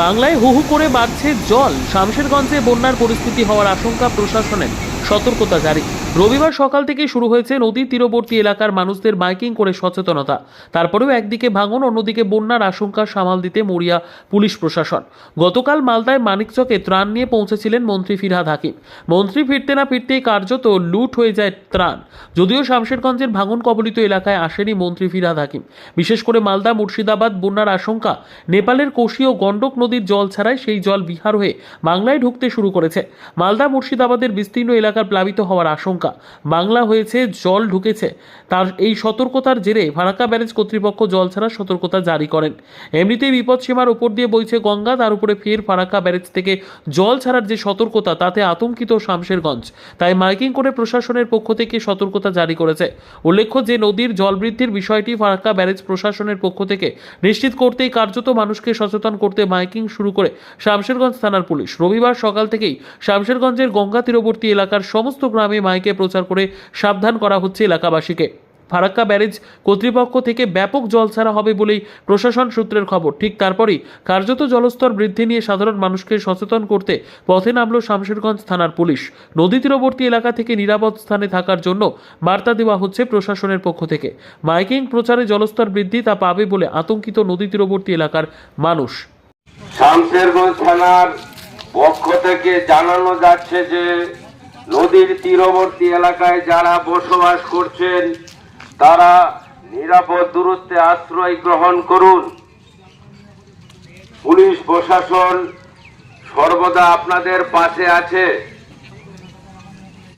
বাংলায় হু হু করে বাড়ছে জল। শামশেরগঞ্জে বন্যার পরিস্থিতি হওয়ার আশঙ্কা, প্রশাসনের সতর্কতা জারি। রবিবার সকাল থেকে শুরু হয়েছে নদী তীরবর্তী এলাকার মানুষদের মাইকিং করে সচেতনতা। তারপরেও একদিকে ভাঙন, অন্যদিকে বন্যার আশঙ্কা সামাল দিতে মরিয়া পুলিশ প্রশাসন। গতকাল মালদায় মানিকচকে ত্রাণ নিয়ে পৌঁছেছিলেন মন্ত্রী ফিরহাদ হাকিম। মন্ত্রী ফিরতে না ফিরতেই কার্যত লুট হয়ে যায় ত্রাণ। যদিও শামশেরগঞ্জের ভাঙন কবলিত এলাকায় আসেনি মন্ত্রী ফিরহাদ হাকিম। বিশেষ করে মালদা মুর্শিদাবাদ বন্যার আশঙ্কা। নেপালের কোশি ও গন্ডক নদীর জল ছাড়ায় সেই জল বিহার হয়ে বাংলায় ঢুকতে শুরু করেছে। মালদা মুর্শিদাবাদের বিস্তীর্ণ এলাকার প্লাবিত হওয়ার আশঙ্কা। বাংলা হয়েছে, জল ঢুকেছে। তার এই সতর্কতার জেরে ফারাক্কা ব্যারেজ কর্তৃপক্ষ জল ছাড়ার সতর্কতা জারি করেন। এমনিতেই বিপদসীমার উপর দিয়ে বইছে গঙ্গা, তার উপরে ফের ফারাক্কা ব্যারেজ থেকে জল ছাড়ার যে সতর্কতা, তাতে আতঙ্কিত শামশেরগঞ্জ। তাই মাইকিং করে প্রশাসনের পক্ষ থেকে সতর্কতা জারি করেছে। উল্লেখ্য যে নদীর জল বৃদ্ধির বিষয়টি ফারাক্কা ব্যারেজ প্রশাসনের পক্ষ থেকে নিশ্চিত করতেই কার্যত মানুষকে সচেতন করতে মাইকিং শুরু করে শামশেরগঞ্জ থানার পুলিশ। রবিবার সকাল থেকেই শামশেরগঞ্জের গঙ্গা তীরবর্তী এলাকার সমস্ত গ্রামে মাইকে প্রচার করে সাবধান করা হচ্ছে এলাকাবাসীকে। ফারাক্কা ব্যারেজ কর্তৃপক্ষ থেকে ব্যাপক জল ছাড়া হবে বলেই প্রশাসন সূত্রের খবর। ঠিক তারপরই কার্যত জলস্তর বৃদ্ধি নিয়ে সাধারণ মানুষকে সচেতন করতে পথে নামল শামশেরগঞ্জ থানার পুলিশ। নদী তীরবর্তী এলাকা থেকে নিরাপদ স্থানে থাকার জন্য বার্তা দেওয়া হচ্ছে প্রশাসনের পক্ষ থেকে। মাইকিং প্রচারে জলস্তর বৃদ্ধি তা পাবে বলে আতঙ্কিত নদী তীরবর্তী এলাকার মানুষ। শামশেরগঞ্জ থানার পক্ষ থেকে জানানো যাচ্ছে যে নদীর তীরবর্তী এলাকায় যারা বসবাস করছেন তারা নিরাপদ দূরত্বে আশ্রয় গ্রহণ করুন। পুলিশ প্রশাসন সর্বদা আপনাদের পাশে আছে।